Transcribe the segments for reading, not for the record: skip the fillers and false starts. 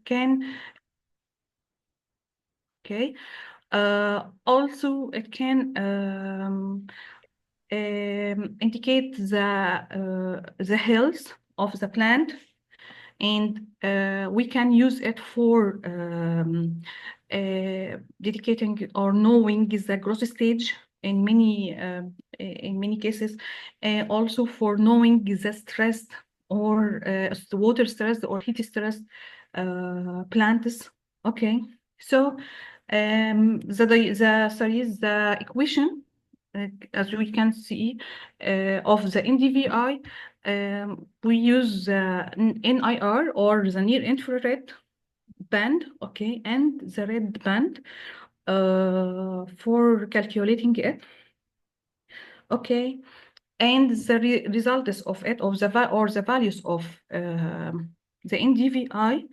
can, okay, also it can indicate the health of the plant, and we can use it for dedicating or knowing the growth stage in many cases, also for knowing the stress or the water stress or heat stress plants. Okay, so the equation, as we can see, of the NDVI, we use NIR, or the near infrared band, okay, and the red band for calculating it, okay, and the results of it, of the values of the NDVI.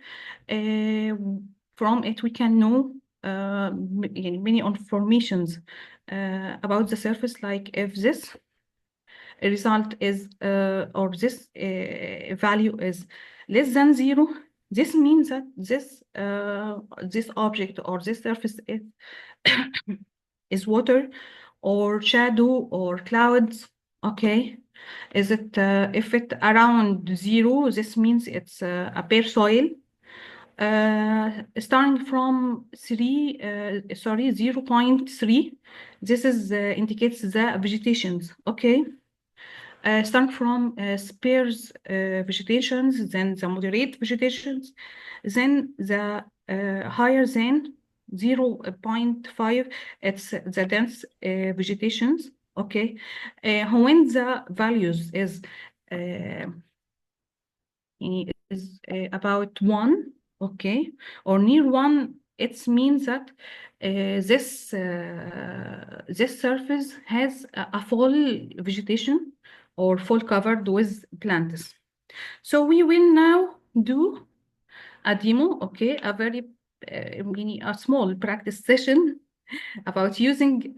From it we can know many informations about the surface, like if this result is or this value is less than 0, this means that this object or this surface is is water or shadow or clouds. Okay, is it if it around 0, this means it's a bare soil. Starting from 0.3, this is indicates the vegetations. Okay, starting from sparse vegetations, then the moderate vegetations, then the higher than 0.5, it's the dense vegetations. Okay, when the values is about 1, okay, or near 1, it means that this surface has a full vegetation or full covered with plants. So we will now do a demo, okay, a very a small practice session about using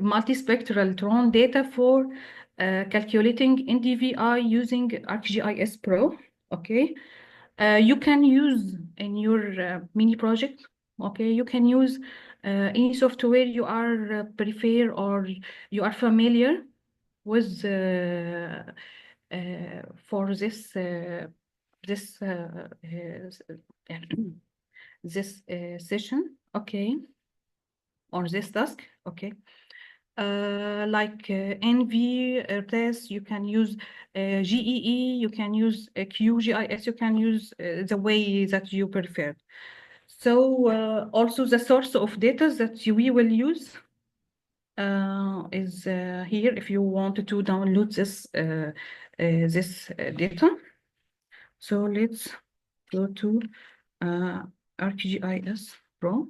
multispectral drone data for calculating NDVI using ArcGIS Pro. Okay, you can use in your mini project. Okay, you can use any software you are prefer or you are familiar with for this this this session. Okay, or this task. Okay, like NV, test, you can use GEE, you can use QGIS, you can use the way that you prefer. So also the source of data that we will use is here if you want to download this data. So let's go to ArcGIS Pro.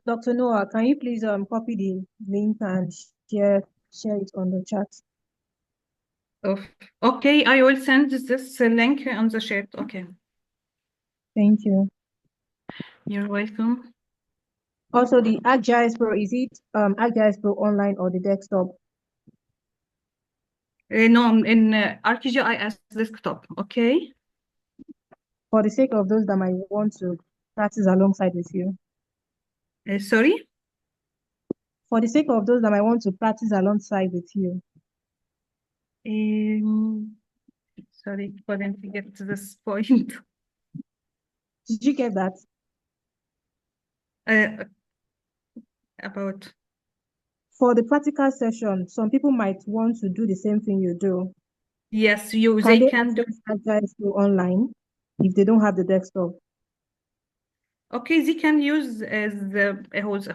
Dr. Noah, can you please copy the link and share it on the chat? Okay, I will send this link on the chat. Okay. Thank you. You're welcome. Also, the ArcGIS Pro, is it ArcGIS Pro online or the desktop? No, in ArcGIS desktop. Okay. For the sake of those that might want to practice alongside with you. Sorry? For the sake of those that might want to practice alongside with you. Sorry, couldn't get to this point. Did you get that? About? For the practical session, some people might want to do the same thing you do. Yes, they can do ArcGIS Pro online if they don't have the desktop. Okay, they can use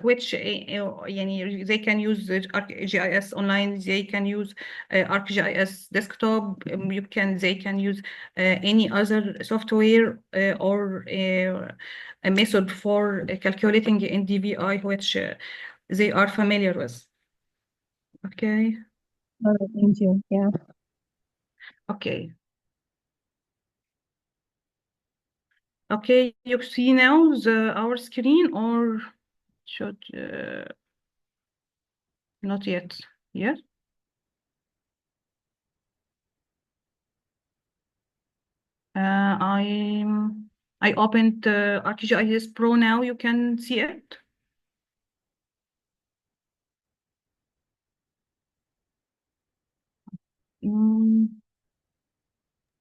which they can use ArcGIS online, they can use ArcGIS desktop, they can use any other software or a method for calculating NDVI which they are familiar with. Okay. Thank you. Yeah. Okay. Okay, you see now our screen, or should not yet? Yes. I opened ArcGIS Pro now. You can see it. Mm,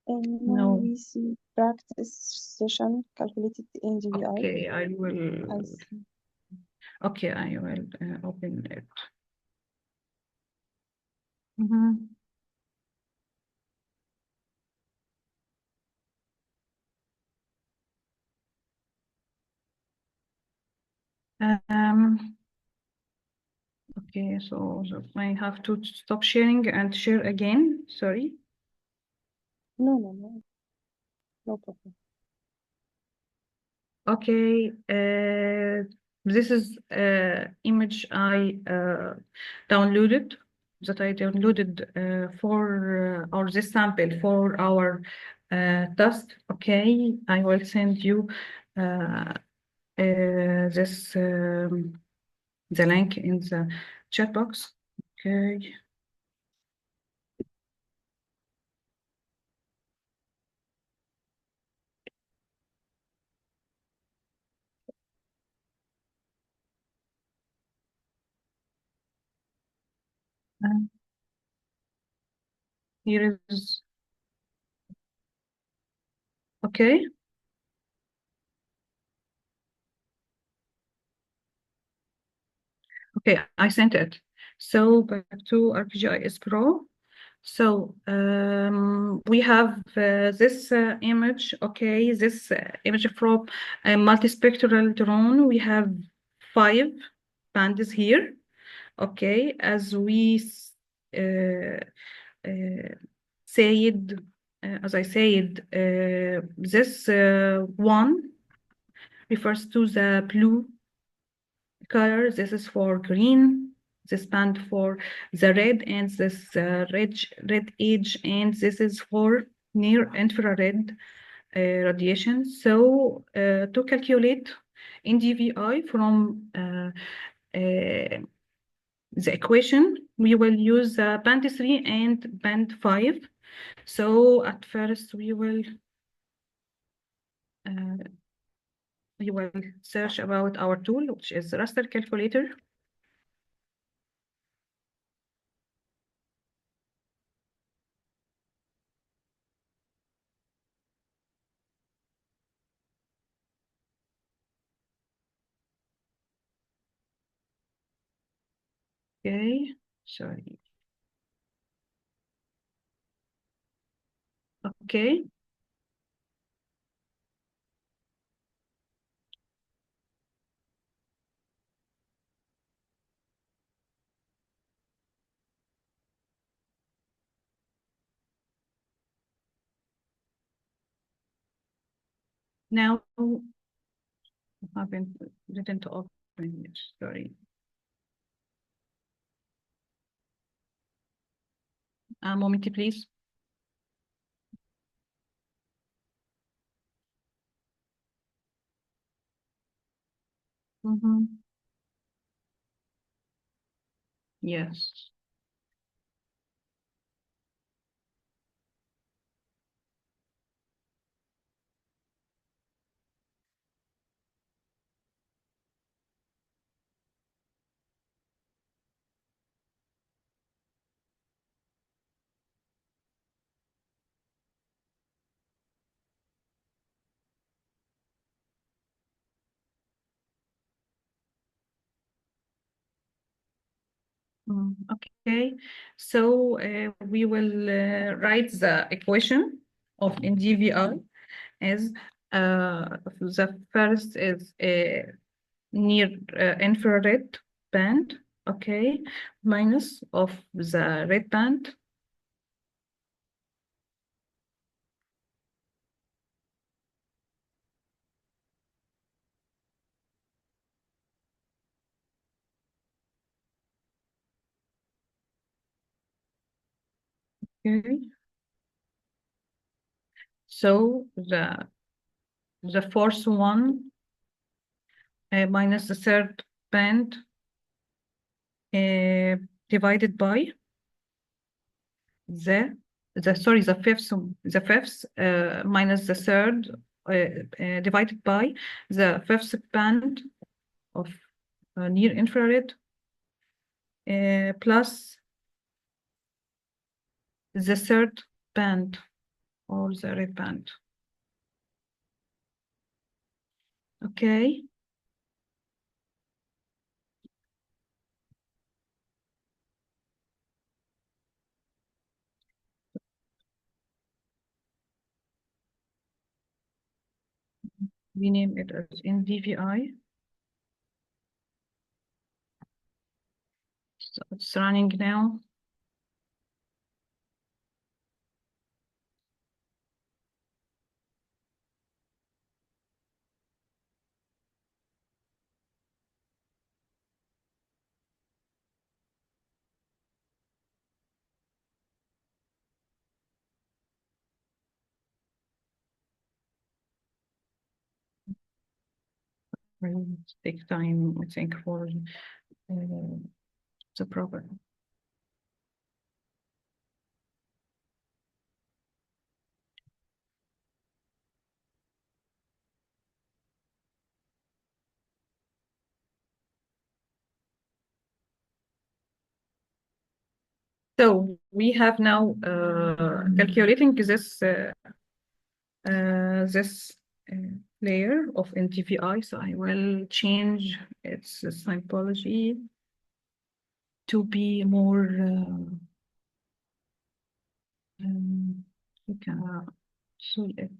And now no. we see practice session calculated in GBI. Okay, I I will. see. Okay, I will open it. Mhm. Um, okay, so I have to stop sharing and share again. Sorry. No, no, no. No problem. Okay, this is image I downloaded for or this sample for our test. Okay, I will send you this the link in the chat box. Okay. Uh, here is okay. Okay, I sent it. So back to ArcGIS Pro. So we have this image, okay, this image from a multispectral drone. We have 5 bands here, okay, uh, uh, said, as I said, this one refers to the blue color. This is for green. This band for the red, and this red edge, and this is for near infrared radiation. So to calculate NDVI from the equation, we will use band 3 and band 5. So at first uh, we will search about our tool, which is raster calculator. Okay, sorry. Okay, now I haven't didn't open it. Sorry. A moment, please. Mhm. Yes. Okay, so we will write the equation of NDVI as the first is near infrared band, okay, minus of the red band. Okay, so the fourth one minus the third band divided by the the fifth minus the third divided by the fifth band of near infrared plus the third band or the red band. Okay. We name it as NDVI. So it's running now. Will take time, I think, for the program. So we have now calculating this layer of NTVI. So I will change its symbology to be more. We can see it.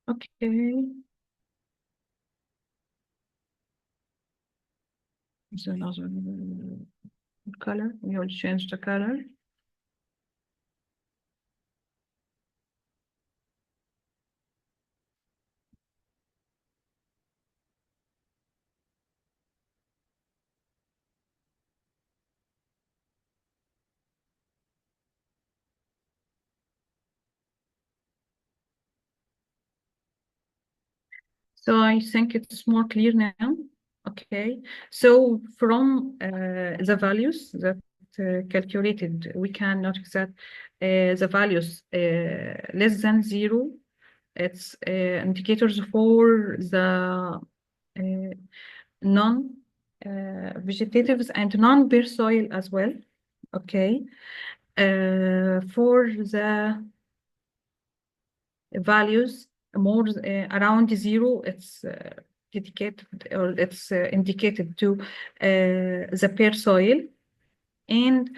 Okay. It's another color. We will change the color. So I think it's more clear now. Okay. So from the values that calculated, we can notice that the values less than 0, it's indicators for the non-vegetatives and non-bare soil as well. Okay. For the values more around 0, it's dedicated or it's indicated to the bare soil, and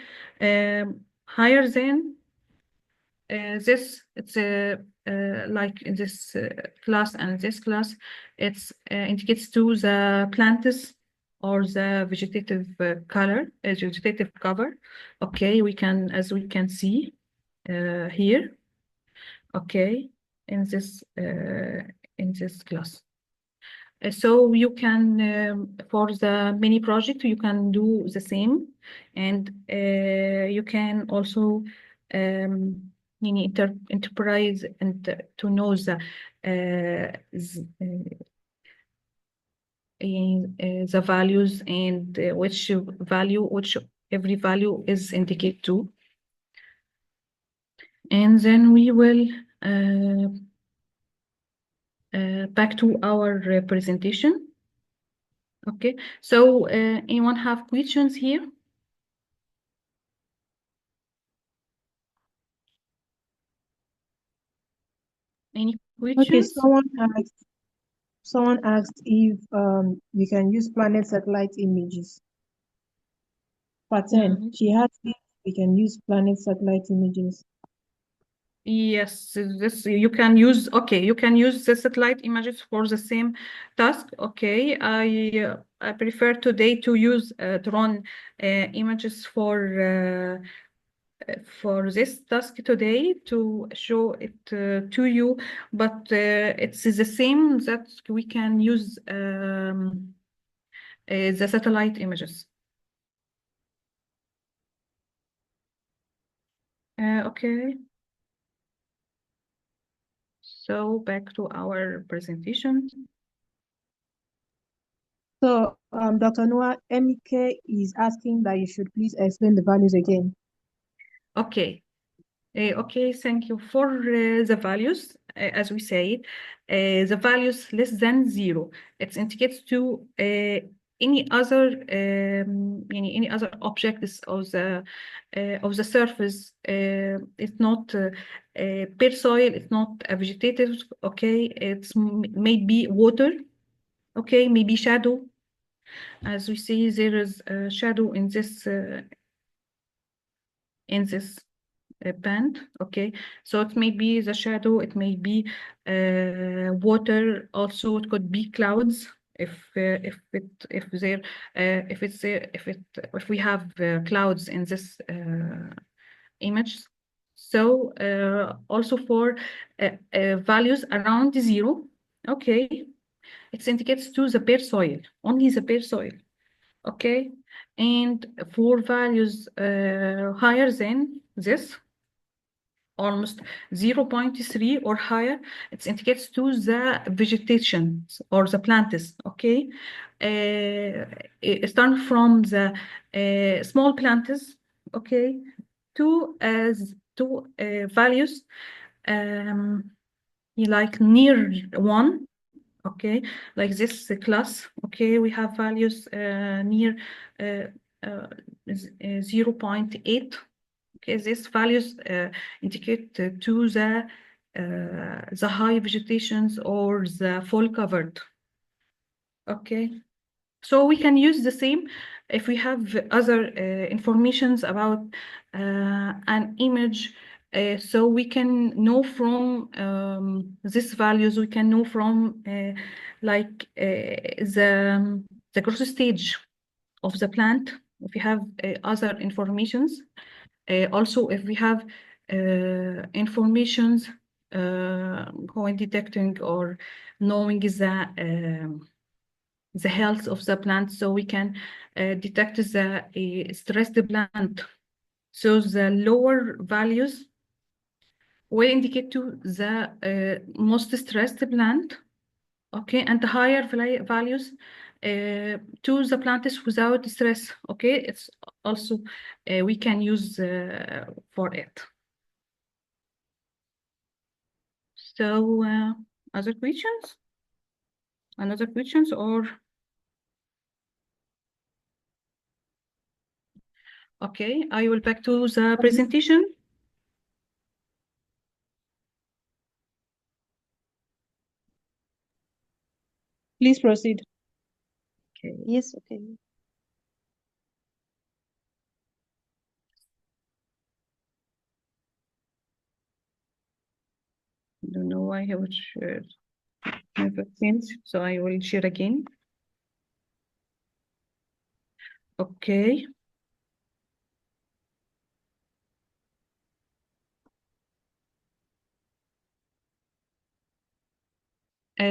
higher than this, it's like in this class and this class, it's indicates to the plants or the vegetative vegetative cover. Okay, as we can see here. Okay, in this class. So you can, for the mini project, you can do the same, and you can also enterprise and to know the values and which every value is indicated to. And then we will back to our presentation. Okay, so anyone have questions here? Any Okay, questions? someone asked if we can use planet satellite images. Pattern, she asked if we can use planet satellite images. Yes, this you can use. Okay, you can use the satellite images for the same task. Okay, I prefer today to use to run images for this task today to show it to you, but it's the same that we can use the satellite images. Okay. So back to our presentation. So, Dr. Noah, MK is asking that you should please explain the values again. Okay. Okay, thank you for the values. As we said, the values less than 0. It indicates to any other any other objects of the surface. It's not bare soil. It's not a vegetative. Okay, it's maybe water. Okay, maybe shadow. As we see, there is a shadow in this band. Okay, so it may be the shadow, it may be water, also it could be clouds if we have clouds in this image. So also for values around 0, okay, it indicates to the bare soil, only the bare soil. Okay, and for values higher than this, almost 0.3 or higher, it indicates to the vegetation or the plants. Okay, starting from the small plants, okay, to values like near 1. Okay, like this class. Okay, we have values near uh, uh, 0.8. Okay, these values indicate to the high vegetations or the full covered. Okay, so we can use the same if we have other informations about an image. So we can know from these values, we can know from like the growth stage of the plant. If we have other informations, also if we have informations when detecting or knowing the health of the plant, so we can detect the stressed plant. So the lower values will indicate to the most stressed plant, okay, and the higher values to the plants without stress. Okay, it's also we can use for it. So other questions? Another questions or? Okay, I will back to the presentation. Please proceed. Okay. Yes, okay. I don't know why I would share my vaccines, so I will share again. Okay.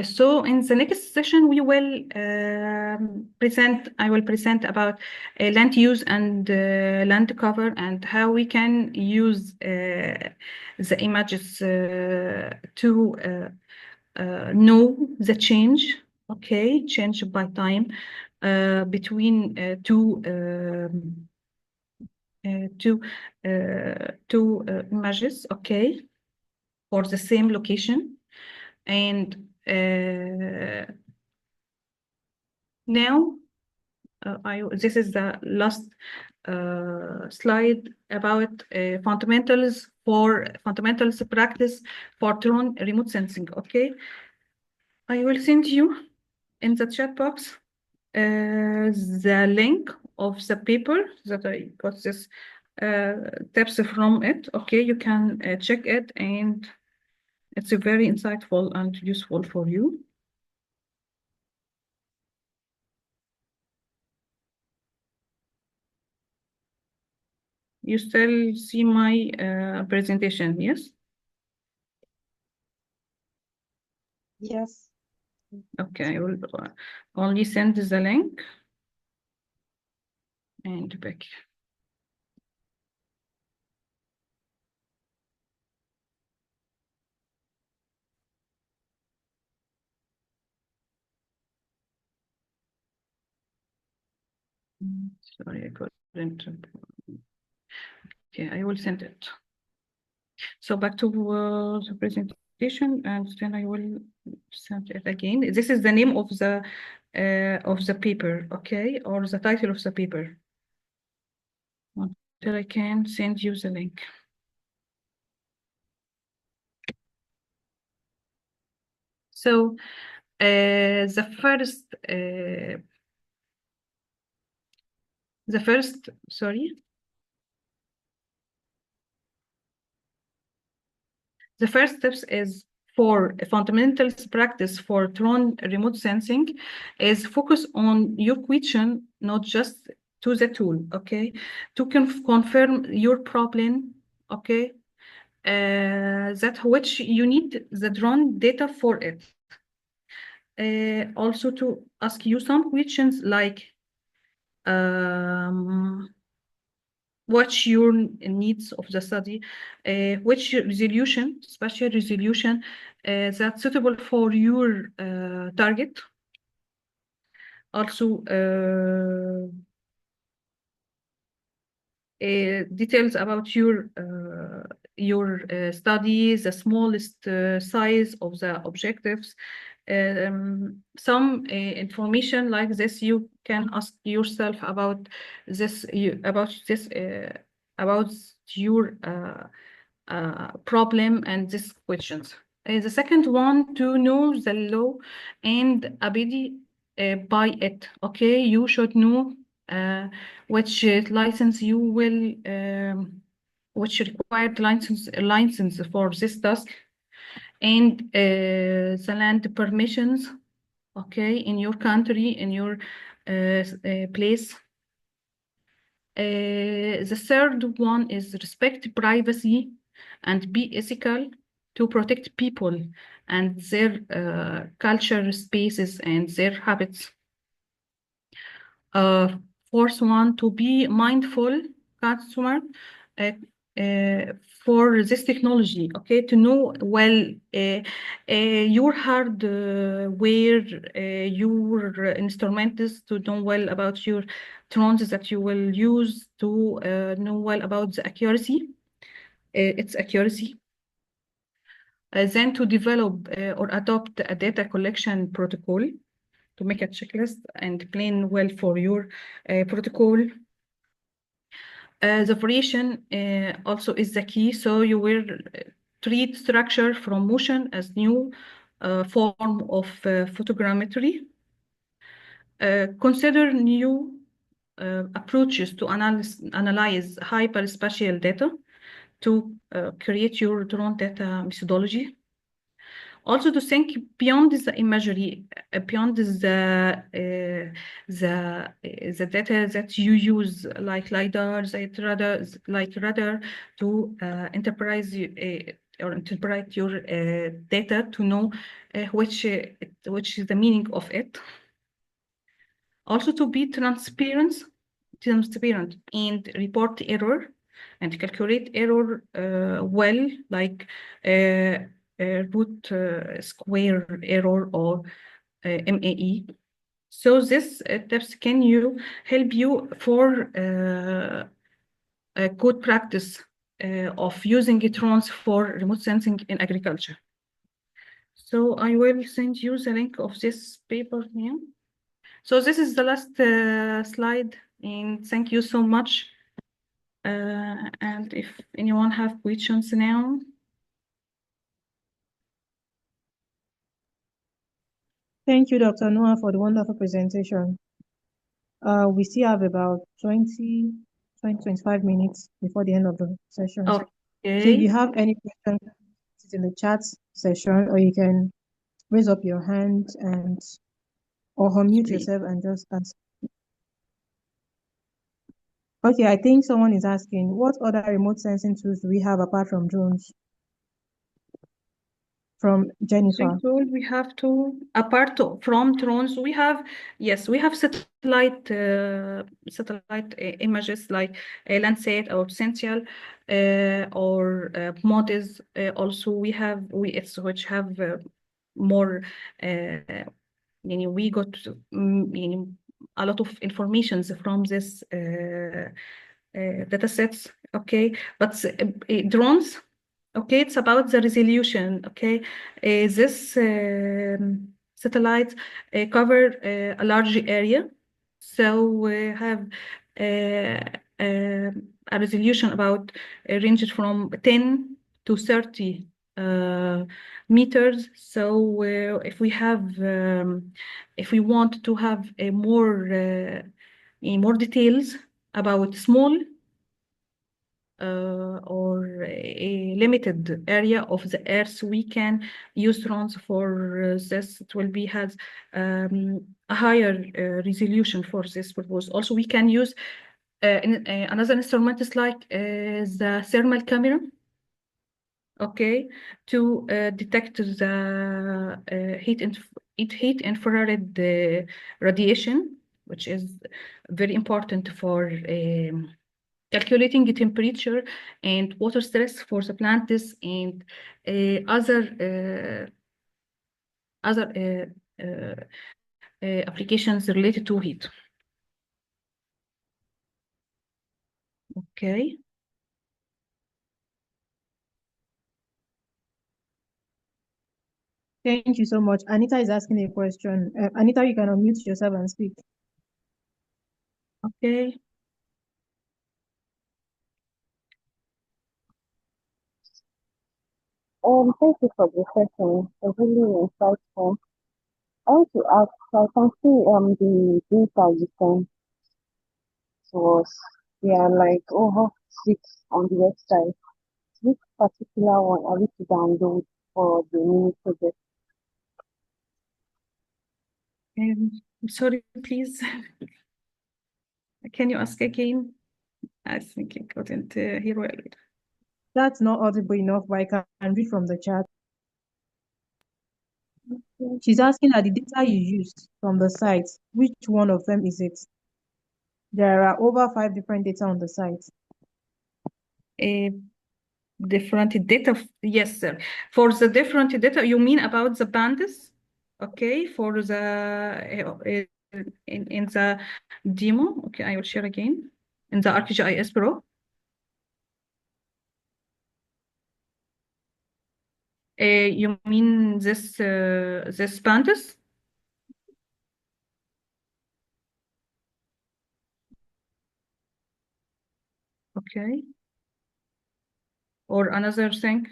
So in the next session, we will I will present about land use and land cover and how we can use the images to know the change, okay, change by time between two images, okay, for the same location. And now this is the last slide about fundamentals practice for drone remote sensing. Okay, I will send you in the chat box the link of the paper that I got this tips from it. Okay, you can check it, and it's very insightful and useful for you. You still see my presentation, yes? Yes. Okay, I will only send the link and back. Sorry, I couldn't. Okay, I will send it. So back to the presentation, and then I will send it again. This is the name of the paper, okay, or the title of the paper. Until I can send you the link. So the first steps is for a fundamentals practice for drone remote sensing is focus on your question, not just to the tool, okay? To confirm your problem, okay? That which you need the drone data for it. Also to ask you some questions like what's your needs of the study, which resolution, spatial resolution, that's suitable for your target. Also, details about your study, the smallest size of the objectives. Some information like this you can ask yourself about this about your problem and these questions. The second one, to know the law and abide by it. Okay, you should know which license you will, which required license for this task, and the land permissions. Okay, in your country, in your place. The third one is respect privacy and be ethical to protect people and their culture spaces and their habits. Fourth one, to be mindful customer for this technology, okay, to know well your hardware, your instruments, to know well about your drones that you will use, to know well about the accuracy, its accuracy. Then to develop or adopt a data collection protocol, to make a checklist and plan well for your protocol. The variation also is the key. So you will treat structure from motion as new form of photogrammetry. Consider new approaches to analyze hyperspatial data to create your drone data methodology. Also to think beyond the imagery, beyond the data that you use, like LiDAR, like radar, to interpret your data to know which is the meaning of it. Also to be transparent and report error and calculate error well, like root square error or MAE. So this tips can help you for a good practice of using drones for remote sensing in agriculture. So I will send you the link of this paper here. So this is the last slide, and thank you so much. And if anyone have questions now. Thank you, Dr. Noah, for the wonderful presentation. We still have about 20, 25 minutes before the end of the session. So if Okay. you have any questions, it's in the chat session, or you can raise up your hand or unmute yourself and just ask. Okay, I think someone is asking, what other remote sensing tools do we have apart from drones? From Jennifer. We have to, apart from drones, we have satellite images like Landsat or Sentinel or MODIS. Also, we which have more. We got a lot of informations from this data sets, okay? But drones, okay, it's about the resolution, okay? This satellite cover a large area, so we have a resolution about ranges from 10 to 30 meters. So if we want to have more details about small or a limited area of the Earth, we can use drones for this. It will be has a higher resolution for this purpose. Also, we can use another instrument is like the thermal camera, okay, to detect the heat infrared radiation, which is very important for calculating the temperature and water stress for the plants and other applications related to heat. Okay. Thank you so much. Anita is asking a question. Anita, you can unmute yourself and speak. Okay. Thank you for the session. It's really insightful. I want to ask, I can see the data you sent to us. There are like over 6 on the website. Which particular one are we to download for the mini project? Sorry, please. Can you ask again? I think I couldn't hear well. That's not audible enough, but I can read from the chat. She's asking that the data you used from the site, which one of them is it? There are over 5 different data on the site. Different data, yes, sir. For the different data, you mean about the pandas? Okay, for the in the demo. Okay, I will share again in the ArcGIS Pro. You mean this pandas? Okay. Or another thing?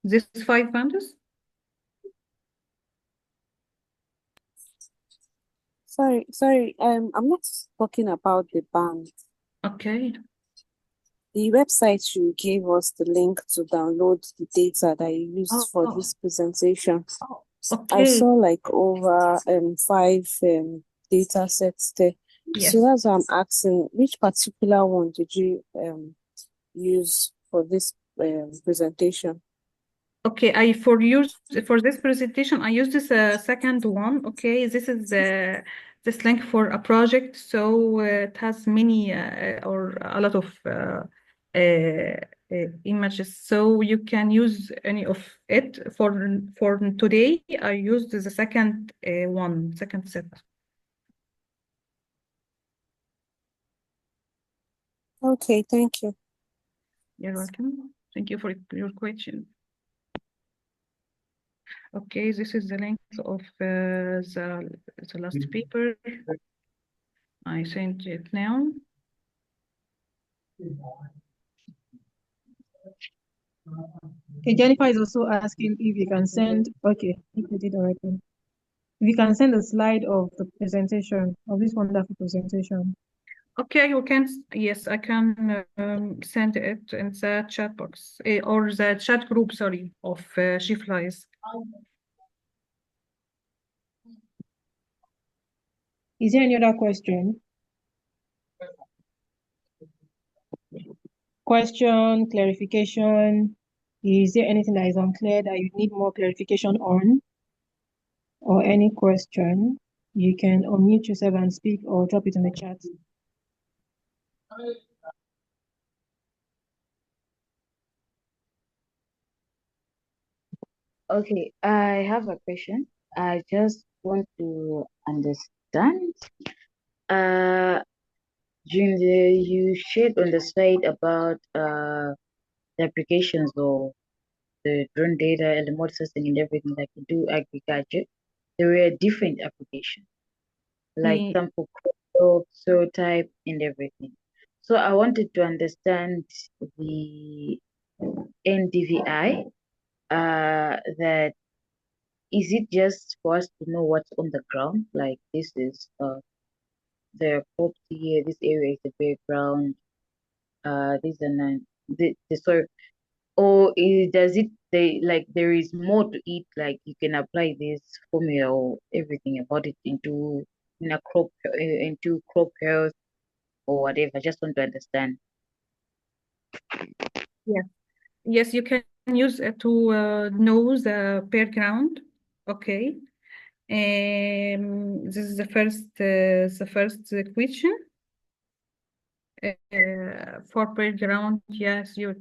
This 5 pandas? Sorry, I'm not talking about the band. Okay. The website you gave us the link to download the data that you used for this presentation. I Okay. saw like over 5 data sets there. Yes. So that's why I'm asking, which particular one did you use for this presentation? Okay, for this presentation, I used this second one. Okay, this is this link for a project, so it has many or a lot of images, so you can use any of it. For today, I used the second second set. Okay, thank you. You're welcome. Thank you for your question. Okay, this is the link of the last paper. I sent it now. Okay, Jennifer is also asking if you can send, okay, if you did already. If you can send a slide of the presentation, of this wonderful presentation. Okay, you can, yes, I can send it in the chat box or the chat group, sorry, of SheFlies. Is there any other question? Question, clarification? Is there anything that is unclear that you need more clarification on? Or any question? You can unmute yourself and speak or drop it in the chat. Okay, I have a question. I just want to understand understand. During you shared on the slide about the applications or the drone data and the remote sensing and everything like you do agriculture. There were different applications, like Ye- some for crop, soil type, and everything. So I wanted to understand the NDVI. That is it just for us to know what's on the ground? Like this is the crop here, this area is the bare ground, this and that, the soil. Or does it they like there is more to it, like you can apply this formula or everything about it in a crop into crop health or whatever? I just want to understand. Yes, yes, you can use it to know the bare ground. Okay. This is the first question. For bare ground, yes, you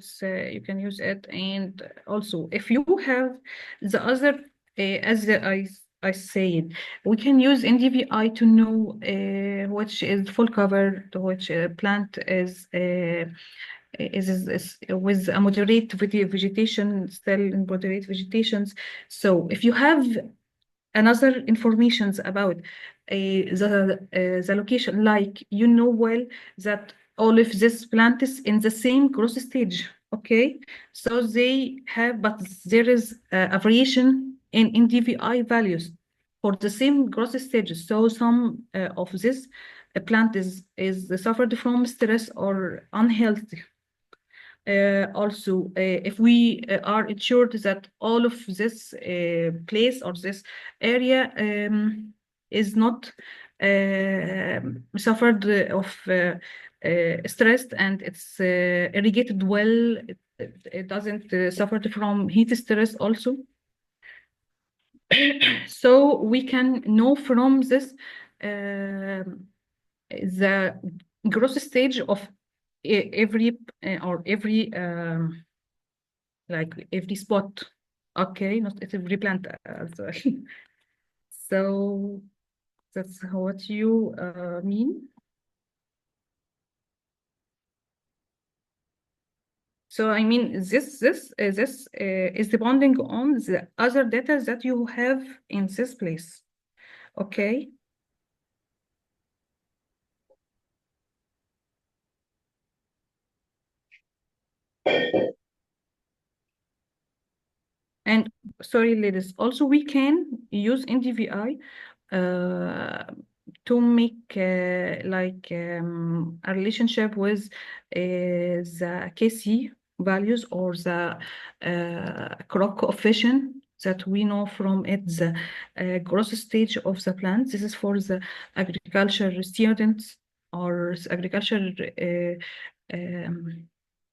can use it, and also if you have the other, I said, we can use NDVI to know which is full cover, to which plant is with a moderate vegetation, still in moderate vegetations. So if you have another informations about the location, like you know well that all of this plant is in the same growth stage, okay? So they have, but there is a variation in NDVI values for the same growth stages. So some of this plant is suffered from stress or unhealthy. Also, if we are ensured that all of this place or this area is not suffered of stress, and it's irrigated well, it doesn't suffer from heat stress also. So we can know from this the growth stage of every or every like every spot, okay, not every plant, sorry. So that's what you mean. So I mean this is depending on the other data that you have in this place, okay. And sorry, ladies, also we can use NDVI to make like a relationship with the KC values or the crop coefficient that we know from it, the growth stage of the plant. This is for the agriculture students or agriculture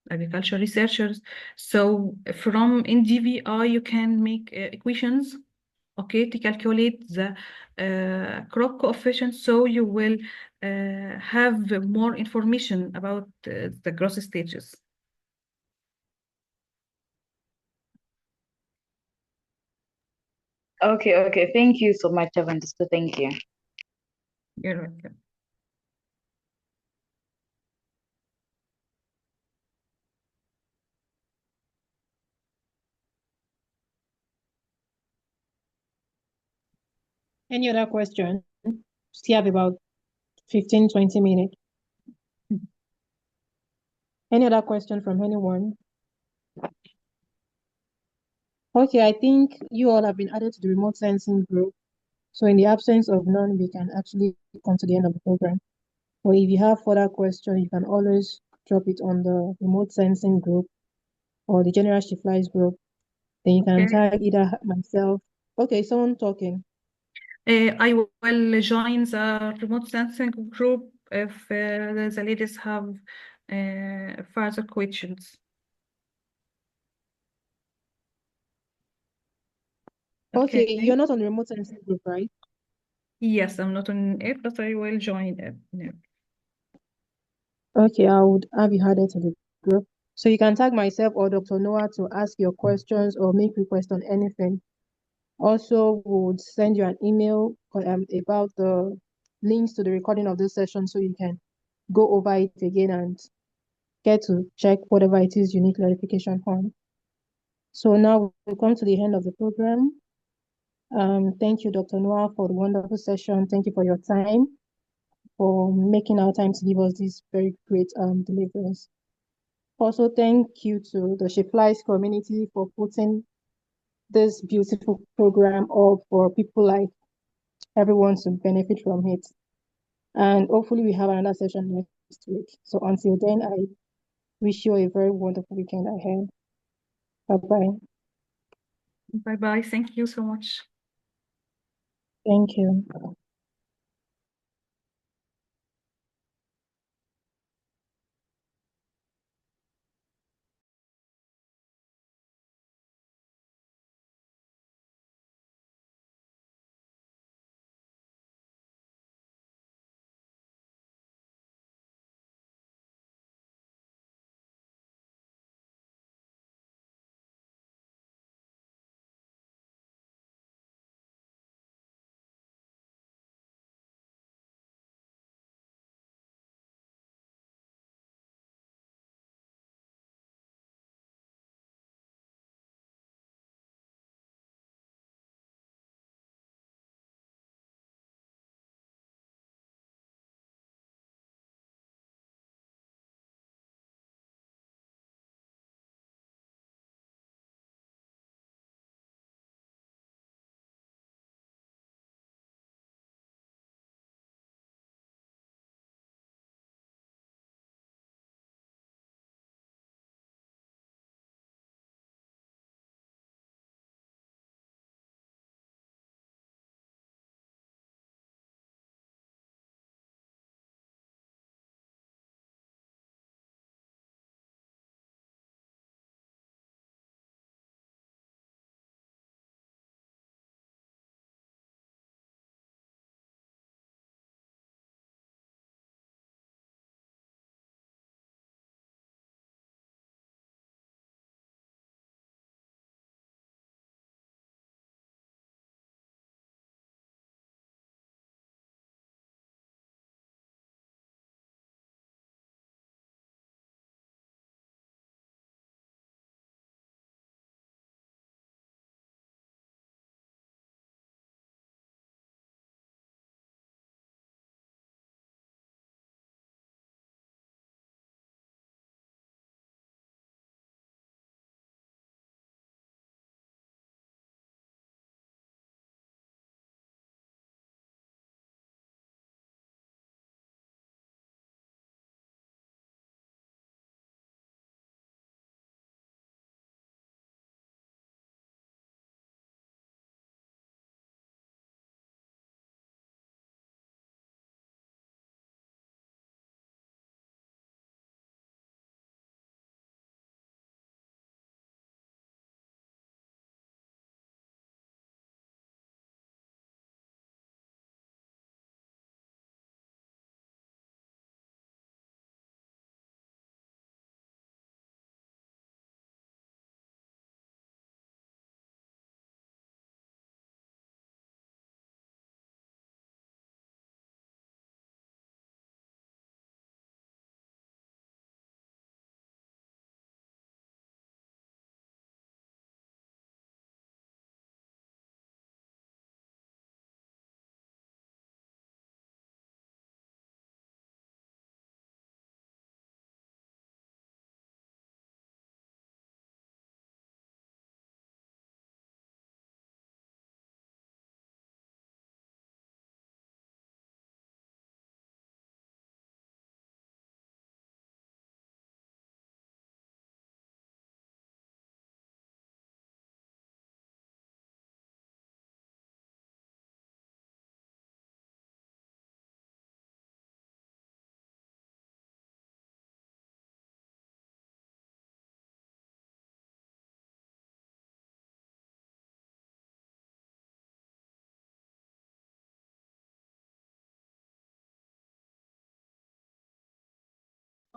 agriculture researchers. So from NDVI, you can make equations, okay, to calculate the crop coefficient. So you will have more information about the growth stages. Okay, thank you so much. I've understood. Thank you. You're welcome. Any other question? Still have about 15, 20 minutes. Any other question from anyone? Okay, I think you all have been added to the remote sensing group. So in the absence of none, we can actually come to the end of the program. Or if you have further questions, you can always drop it on the remote sensing group or the general SheFlies group. Then you can Okay. tag either myself. Okay, someone talking. I will join the remote sensing group if the ladies have further questions. Okay, Okay. you're not on the remote sensing group, right? Yes, I'm not on it, but I will join it. Yeah. Okay, I would have you added to the group. So you can tag myself or Dr. Noah to ask your questions or make requests on anything. Also, we would send you an email about the links to the recording of this session so you can go over it again and get to check whatever it is you need clarification on. So now we come to the end of the program. Thank you, Dr. Noah, for the wonderful session. Thank you for your time, for making our time to give us these very great deliveries. Also, thank you to the SheFlies community for putting this beautiful program up for people like everyone to benefit from it. And hopefully we have another session next week. So until then, I wish you a very wonderful weekend ahead. Bye-bye. Bye-bye. Thank you so much. Thank you.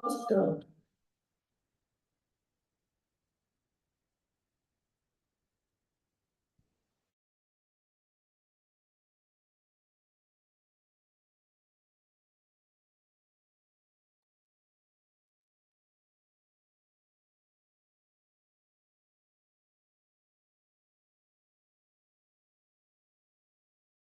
Stop.